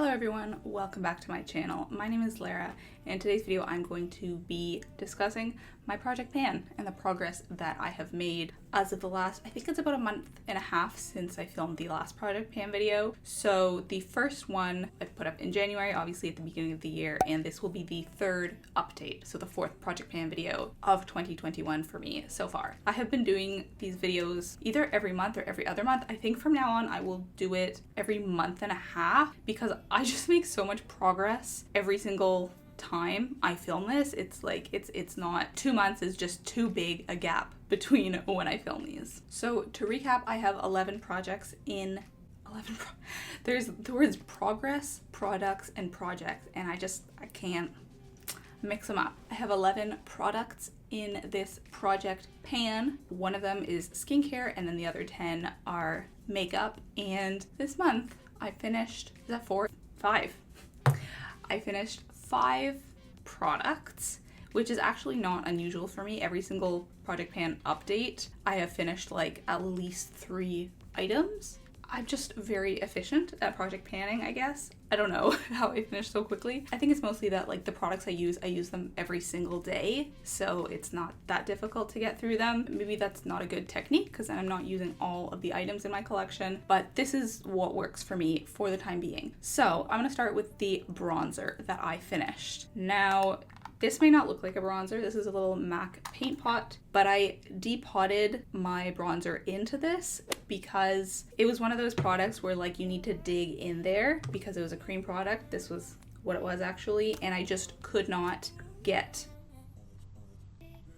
Hello everyone, welcome back to my channel. My name is Lara, and in today's video I'm going to be discussing my project pan and the progress that I have made as of the last, I think it's about a month and a half since I filmed the last project pan video. So the first one I put up in January, obviously at the beginning of the year, and this will be the third update, so the fourth project pan video of 2021 for me so far. I have been doing these videos either every month or every other month. I think from now on I will do it every month and a half because I just make so much progress every single time I film this. It's like it's not 2 months is just too big a gap between when I film these. So to recap, I have 11 projects in there's the words progress, products, and projects, and I can't mix them up. I have 11 products in this project pan. One of them is skincare, and then the other 10 are makeup. And this month I finished, is that 4? 5. I finished 5 products, which is actually not unusual for me. Every single project pan update, I have finished like at least 3 items. I'm just very efficient at project panning, I guess. I don't know how I finished so quickly. I think it's mostly that like the products I use them every single day, so it's not that difficult to get through them. Maybe that's not a good technique because then I'm not using all of the items in my collection, but this is what works for me for the time being. So I'm gonna start with the bronzer that I finished. Now, this may not look like a bronzer. This is a little MAC paint pot, but I depotted my bronzer into this because it was one of those products where like you need to dig in there because it was a cream product. This was what it was actually, and I just could not get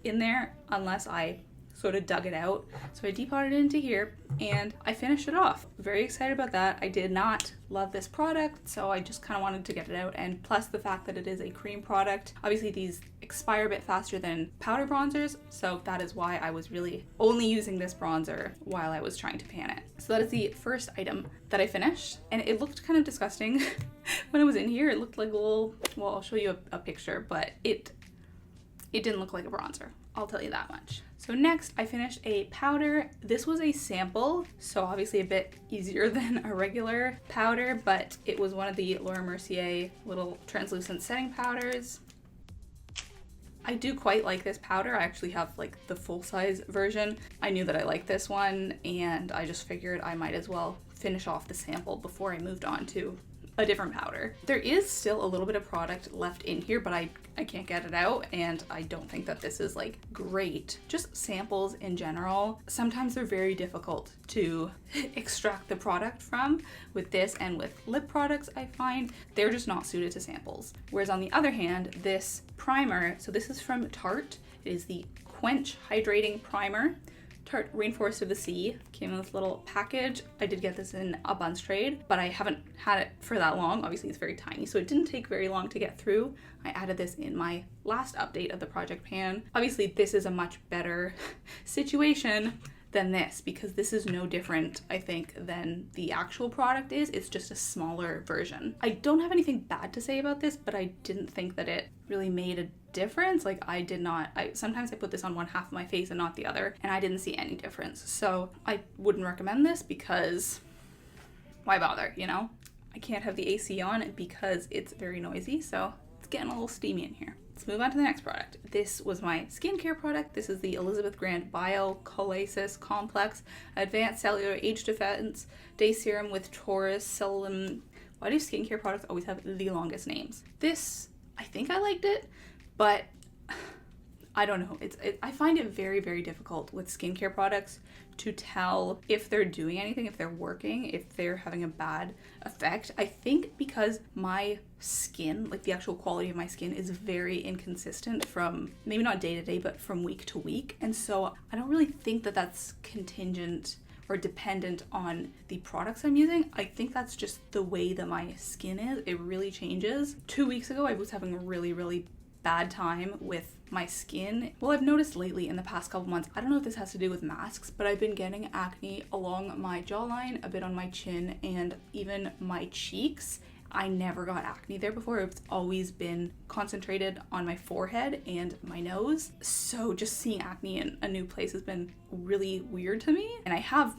in there unless I sort of dug it out. So I depotted it into here and I finished it off. Very excited about that. I did not love this product, so I just kind of wanted to get it out, and plus the fact that it is a cream product. Obviously these expire a bit faster than powder bronzers, so that is why I was really only using this bronzer while I was trying to pan it. So that is the first item that I finished, and it looked kind of disgusting when it was in here. It looked like a little, well, I'll show you a picture, but it didn't look like a bronzer, I'll tell you that much. So next I finished a powder. This was a sample, so obviously a bit easier than a regular powder, but it was one of the Laura Mercier little translucent setting powders. I do quite like this powder. I actually have like the full-size version. I knew that I liked this one, and I just figured I might as well finish off the sample before I moved on to a different powder. There is still a little bit of product left in here, but I can't get it out, and I don't think that this is like great. Just samples in general, sometimes they're very difficult to extract the product from. With this and with lip products, I find they're just not suited to samples. Whereas on the other hand, this primer, so this is from Tarte. It is the Quench Hydrating Primer. Tarte Rainforest of the Sea came in this little package. I did get this in a Buns trade, but I haven't had it for that long. Obviously it's very tiny, so it didn't take very long to get through. I added this in my last update of the project pan. Obviously this is a much better situation than this because this is no different, I think, than the actual product is. It's just a smaller version. I don't have anything bad to say about this, but I didn't think that it really made a difference. Like sometimes I put this on one half of my face and not the other, and I didn't see any difference. So I wouldn't recommend this because why bother, you know? I can't have the AC on because it's very noisy, so it's getting a little steamy in here. Let's move on to the next product. This was my skincare product. This is the Elizabeth Grant Bio Collasis Complex Advanced Cellular Age Defense Day Serum with Taurus Celim. Why do skincare products always have the longest names? This, I think I liked it, but I don't know. I find it very, very difficult with skincare products to tell if they're doing anything, if they're working, if they're having a bad effect. I think because my skin, like the actual quality of my skin, is very inconsistent from maybe not day to day, but from week to week. And so I don't really think that that's contingent or dependent on the products I'm using. I think that's just the way that my skin is. It really changes. 2 weeks ago, I was having a really, really bad time with my skin. Well, I've noticed lately in the past couple months, I don't know if this has to do with masks, but I've been getting acne along my jawline, a bit on my chin, and even my cheeks. I never got acne there before. It's always been concentrated on my forehead and my nose. So just seeing acne in a new place has been really weird to me. And I have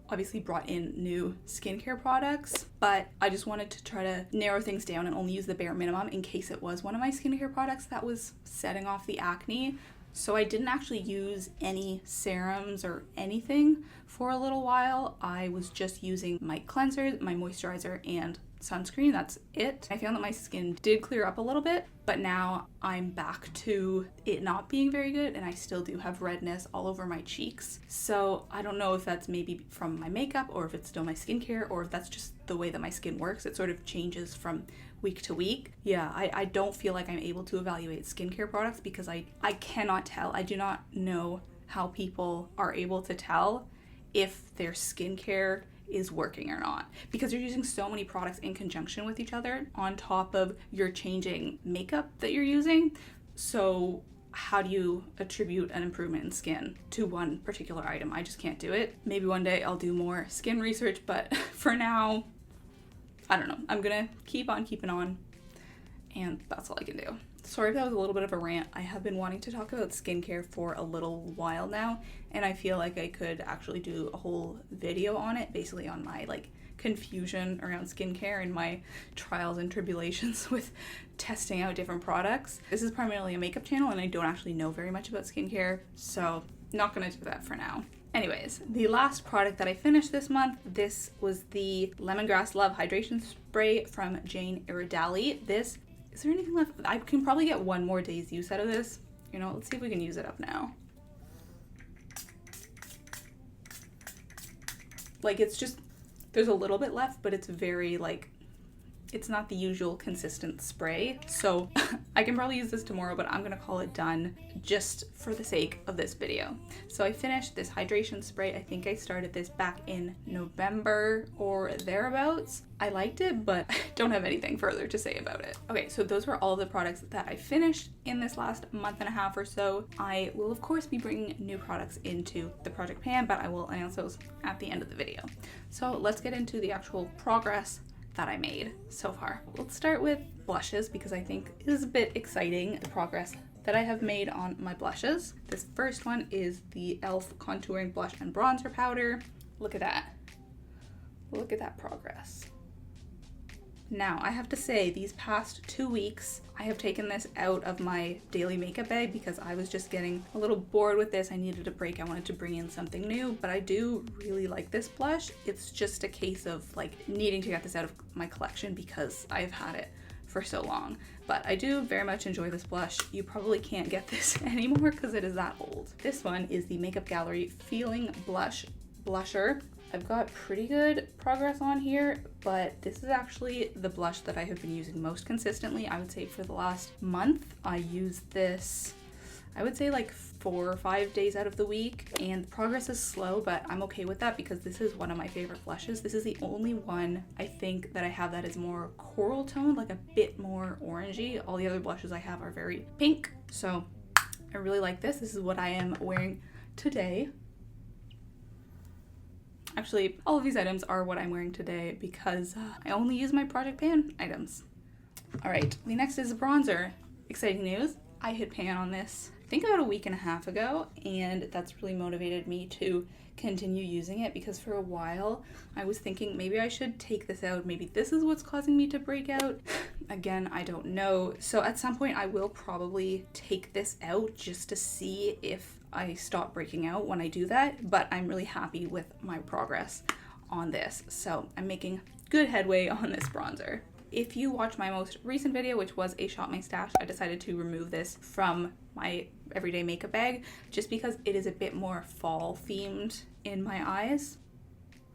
obviously brought in new skincare products, but I just wanted to try to narrow things down and only use the bare minimum in case it was one of my skincare products that was setting off the acne. So I didn't actually use any serums or anything for a little while. I was just using my cleanser, my moisturizer, and sunscreen. That's it. I found that my skin did clear up a little bit, but now I'm back to it not being very good, and I still do have redness all over my cheeks. So I don't know if that's maybe from my makeup or if it's still my skincare or if that's just the way that my skin works. It sort of changes from week to week. Yeah, I don't feel like I'm able to evaluate skincare products because I cannot tell. I do not know how people are able to tell if their skincare is working or not, because you're using so many products in conjunction with each other on top of your changing makeup that you're using. So how do you attribute an improvement in skin to one particular item? I just can't do it. Maybe one day I'll do more skin research, but for now, I don't know. I'm gonna keep on keeping on, and that's all I can do. Sorry if that was a little bit of a rant. I have been wanting to talk about skincare for a little while now, and I feel like I could actually do a whole video on it, basically on my confusion around skincare and my trials and tribulations with testing out different products. This is primarily a makeup channel and I don't actually know very much about skincare, so not gonna do that for now. Anyways, the last product that I finished this month, this was the Lemongrass Love Hydration Spray from Jane Iredale. Is there anything left? I can probably get one more day's use out of this. You know, let's see if we can use it up now. It's just, there's a little bit left, but it's very it's not the usual consistent spray. So I can probably use this tomorrow, but I'm gonna call it done just for the sake of this video. So I finished this hydration spray. I think I started this back in November or thereabouts. I liked it, but I don't have anything further to say about it. Okay, so those were all of the products that I finished in this last month and a half or so. I will of course be bringing new products into the project pan, but I will announce those at the end of the video. So let's get into the actual progress that I made so far. Let's start with blushes because I think it is a bit exciting, the progress that I have made on my blushes. This first one is the e.l.f. Contouring Blush and Bronzer Powder. Look at that. Look at that progress. Now, I have to say, these past 2 weeks, I have taken this out of my daily makeup bag because I was just getting a little bored with this. I needed a break. I wanted to bring in something new, but I do really like this blush. It's just a case of needing to get this out of my collection because I've had it for so long. But I do very much enjoy this blush. You probably can't get this anymore because it is that old. This one is the Makeup Gallery Feeling Blusher. I've got pretty good progress on here, but this is actually the blush that I have been using most consistently. I would say for the last month, I used this, I would say 4 or 5 days out of the week, and the progress is slow, but I'm okay with that because this is one of my favorite blushes. This is the only one I think that I have that is more coral toned, a bit more orangey. All the other blushes I have are very pink, so I really like this. This is what I am wearing today. Actually, all of these items are what I'm wearing today because I only use my Project Pan items. All right, the next is a bronzer. Exciting news. I hit pan on this, I think about a week and a half ago, and that's really motivated me to continue using it because for a while I was thinking maybe I should take this out. Maybe this is what's causing me to break out. Again, I don't know. So at some point I will probably take this out just to see if I stop breaking out when I do that, but I'm really happy with my progress on this. So I'm making good headway on this bronzer. If you watch my most recent video, which was a Shop My Stash, I decided to remove this from my everyday makeup bag just because it is a bit more fall themed in my eyes.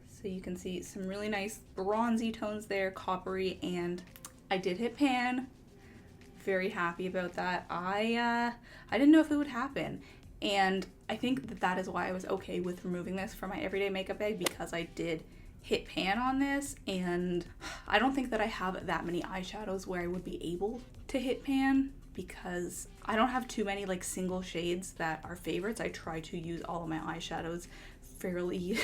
So you can see some really nice bronzy tones there, coppery, and I did hit pan. Very happy about that. I didn't know if it would happen. And I think that is why I was okay with removing this from my everyday makeup bag because I did hit pan on this, and I don't think that I have that many eyeshadows where I would be able to hit pan because I don't have too many single shades that are favorites. I try to use all of my eyeshadows fairly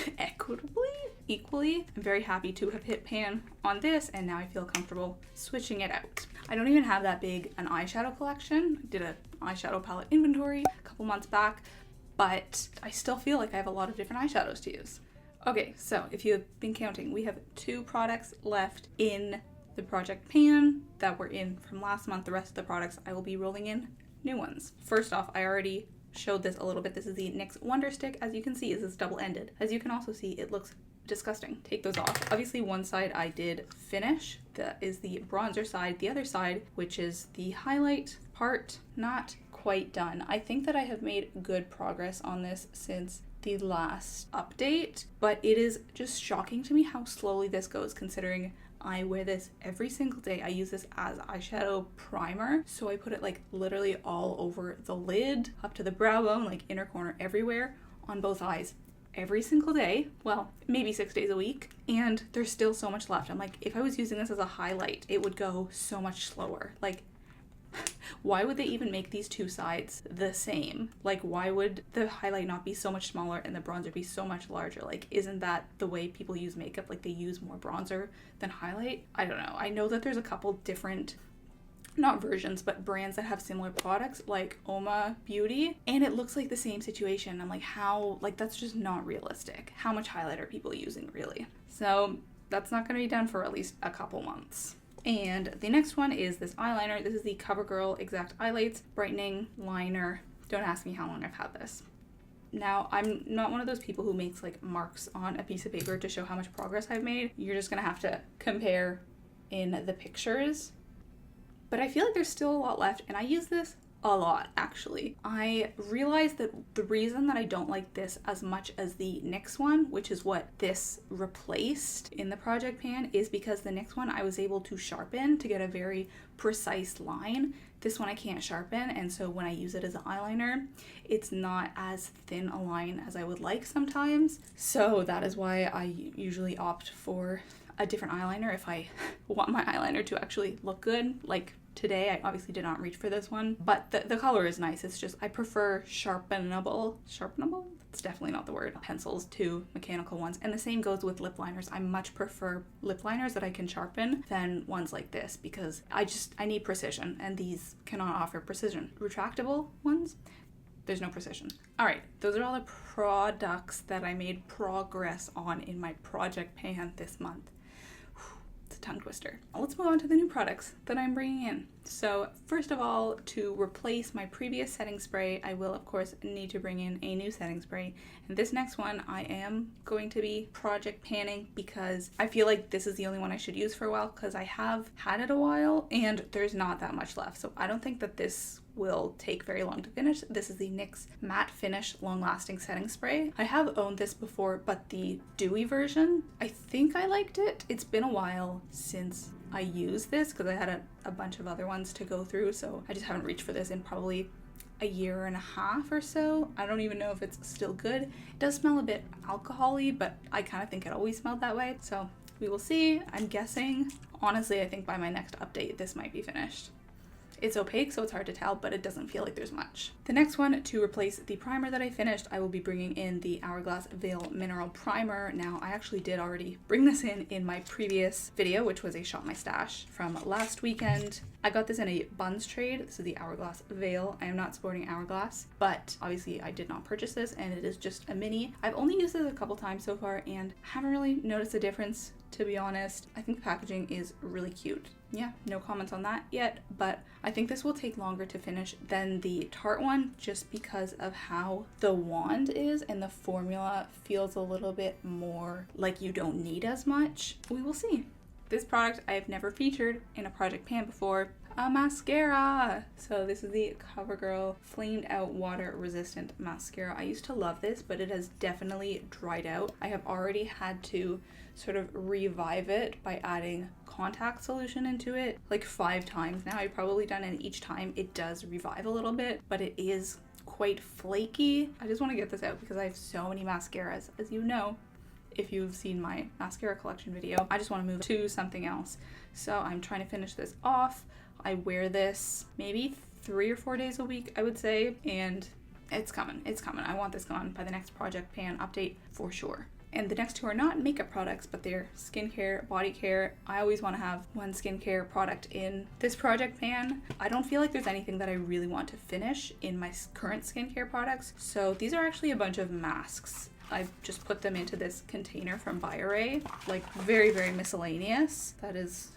equally. I'm very happy to have hit pan on this, and now I feel comfortable switching it out. I don't even have that big an eyeshadow collection. I did an eyeshadow palette inventory a couple months back, but I still feel like I have a lot of different eyeshadows to use. Okay, so if you have been counting, we have 2 products left in the project pan that were in from last month. The rest of the products I will be rolling in new ones. First off, I already showed this a little bit. This is the NYX Wonder Stick. As you can see, this is double-ended. As you can also see, it looks disgusting. Take those off. Obviously, one side I did finish. That is the bronzer side. The other side, which is the highlight part, not quite done. I think that I have made good progress on this since the last update, but it is just shocking to me how slowly this goes, considering I wear this every single day. I use this as eyeshadow primer, so I put it like literally all over the lid, up to the brow bone, like inner corner, everywhere, on both eyes every single day. Well, maybe 6 days a week, and there's still so much left. I'm like, if I was using this as a highlight, it would go so much slower. Like, why would they even make these 2 sides the same? Like, why would the highlight not be so much smaller and the bronzer be so much larger? Like, isn't that the way people use makeup? Like, they use more bronzer than highlight? I don't know. I know that there's a couple different, not versions, but brands that have similar products, like Oma Beauty, and it looks like the same situation. I'm like, how? Like, that's just not realistic. How much highlight are people using, really? So that's not going to be done for at least a couple months. And the next one is this eyeliner. This is the CoverGirl Exact Eyelights Brightening Liner. Don't ask me how long I've had this. Now, I'm not one of those people who makes like marks on a piece of paper to show how much progress I've made. You're just gonna have to compare in the pictures. But I feel like there's still a lot left, and I use this a lot, actually. I realized that the reason that I don't like this as much as the NYX one, which is what this replaced in the project pan, is because the NYX one I was able to sharpen to get a very precise line. This one I can't sharpen, and so when I use it as an eyeliner, it's not as thin a line as I would like sometimes. So that is why I usually opt for a different eyeliner if I want my eyeliner to actually look good. Like today, I obviously did not reach for this one, but the color is nice. It's just, I prefer sharpenable? That's definitely not the word. Pencils to mechanical ones. And the same goes with lip liners. I much prefer lip liners that I can sharpen than ones like this, because I need precision, and these cannot offer precision. Retractable ones, there's no precision. All right, those are all the products that I made progress on in my project pan this month. It's a tongue twister. Let's move on to the new products that I'm bringing in. So first of all, to replace my previous setting spray, I will of course need to bring in a new setting spray. And this next one I am going to be project panning, because I feel like this is the only one I should use for a while, because I have had it a while and there's not that much left. So I don't think that this will take very long to finish. This is the NYX Matte Finish Long Lasting Setting Spray. I have owned this before, but the dewy version, I think I liked it. It's been a while since I used this, because I had a bunch of other ones to go through, so I just haven't reached for this in probably a year and a half or so. I don't even know if it's still good. It does smell a bit alcohol-y, but I kind of think it always smelled that way, so we will see. I'm guessing. Honestly, I think by my next update, this might be finished. It's opaque, so it's hard to tell, but it doesn't feel like there's much. The next one, to replace the primer that I finished, I will be bringing in the Hourglass Veil Mineral Primer. Now, I actually did already bring this in my previous video, which was a Shop My Stash from last weekend. I got this in a buns trade. This is the Hourglass Veil. I am not sporting Hourglass, but obviously I did not purchase this, and it is just a mini. I've only used this a couple times so far, and haven't really noticed a difference, to be honest. I think the packaging is really cute. Yeah, no comments on that yet, but I think this will take longer to finish than the Tarte one, just because of how the wand is, and the formula feels a little bit more like you don't need as much. We will see. This product I have never featured in a project pan before, a mascara. So this is the CoverGirl Flamed Out Water Resistant Mascara. I used to love this, but it has definitely dried out. I have already had to sort of revive it by adding contact solution into it like 5 times now. I've probably done it each time. It does revive a little bit, but it is quite flaky. I just want to get this out because I have so many mascaras, as you know, if you've seen my mascara collection video. I just want to move to something else. So I'm trying to finish this off. I wear this maybe 3 or 4 days a week, I would say, and it's coming. It's coming. I want this gone by the next project pan update for sure. And the next 2 are not makeup products, but they're skincare, body care. I always want to have one skincare product in this project pan. I don't feel like there's anything that I really want to finish in my current skincare products. So these are actually a bunch of masks. I just put them into this container from Buy Array, like very, very miscellaneous. That is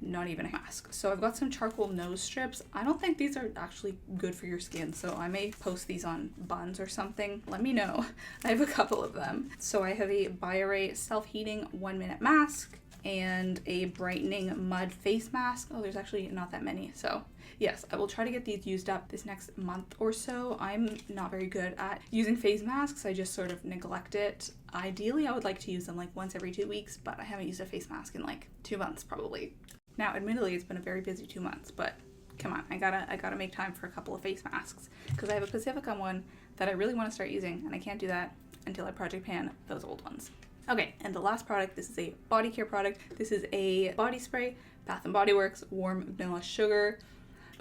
not even a mask. So I've got some charcoal nose strips. I don't think these are actually good for your skin, so I may post these on buns or something. Let me know. I have a couple of them. So I have a Buy Array self-heating 1-minute mask and a brightening mud face mask. Oh, there's actually not that many. So yes, I will try to get these used up this next month or so. I'm not very good at using face masks. I just sort of neglect it. Ideally, I would like to use them like once every 2 weeks, but I haven't used a face mask in like 2 months probably. Now, admittedly, it's been a very busy 2 months, but come on, I gotta make time for a couple of face masks because I have a Pacifica one that I really want to start using, and I can't do that until I project pan those old ones. Okay, and the last product, this is a body care product. This is a body spray, Bath & Body Works Warm Vanilla Sugar.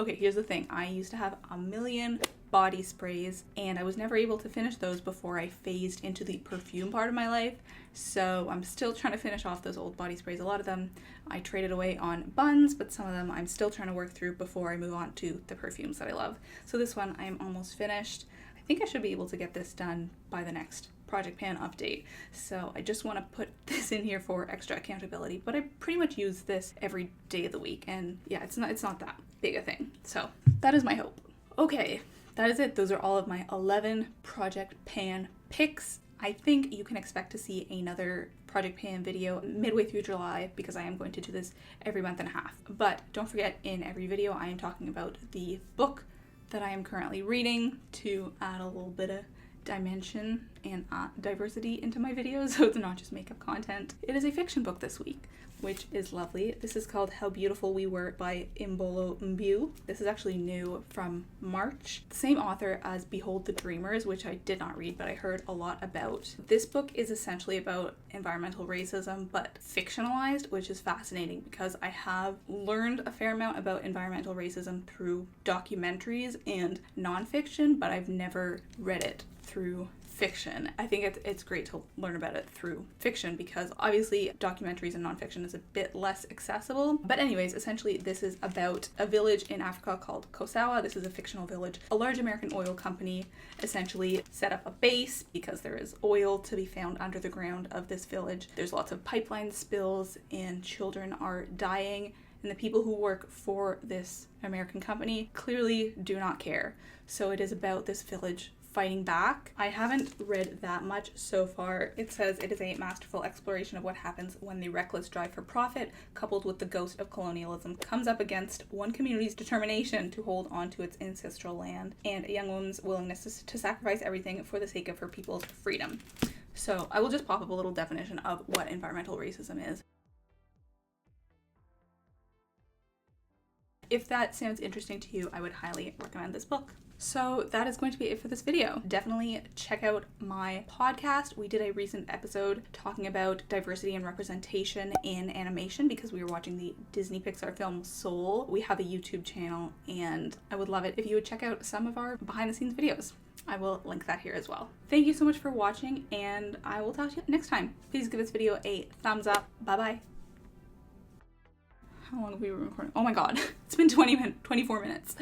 Okay, here's the thing. I used to have a million body sprays, and I was never able to finish those before I phased into the perfume part of my life. So I'm still trying to finish off those old body sprays. A lot of them I traded away on buns, but some of them I'm still trying to work through before I move on to the perfumes that I love. So this one I am almost finished. I think I should be able to get this done by the next Project Pan update. So I just want to put this in here for extra accountability, but I pretty much use this every day of the week, and yeah, it's not that big a thing. So that is my hope. Okay, that is it. Those are all of my 11 Project Pan picks. I think you can expect to see another Project Pan video midway through July because I am going to do this every month and a half. But don't forget, in every video I am talking about the book that I am currently reading to add a little bit of dimension and diversity into my videos, so it's not just makeup content. It is a fiction book this week, which is lovely. This is called How Beautiful We Were by Imbolo Mbu. This is actually new from March. The same author as Behold the Dreamers, which I did not read, but I heard a lot about. This book is essentially about environmental racism, but fictionalized, which is fascinating because I have learned a fair amount about environmental racism through documentaries and nonfiction, but I've never read it through fiction. I think it's great to learn about it through fiction because obviously documentaries and nonfiction is a bit less accessible. But anyways, essentially this is about a village in Africa called Kosawa. This is a fictional village. A large American oil company essentially set up a base because there is oil to be found under the ground of this village. There's lots of pipeline spills and children are dying. And the people who work for this American company clearly do not care. So it is about this village fighting back. I haven't read that much so far. It says it is a masterful exploration of what happens when the reckless drive for profit, coupled with the ghost of colonialism, comes up against one community's determination to hold on to its ancestral land and a young woman's willingness to sacrifice everything for the sake of her people's freedom. So I will just pop up a little definition of what environmental racism is. If that sounds interesting to you, I would highly recommend this book. So that is going to be it for this video. Definitely check out my podcast. We did a recent episode talking about diversity and representation in animation because we were watching the Disney Pixar film Soul. We have a YouTube channel and I would love it if you would check out some of our behind the scenes videos. I will link that here as well. Thank you so much for watching and I will talk to you next time. Please give this video a thumbs up. Bye-bye. How long have we been recording? Oh my god, it's been 24 minutes.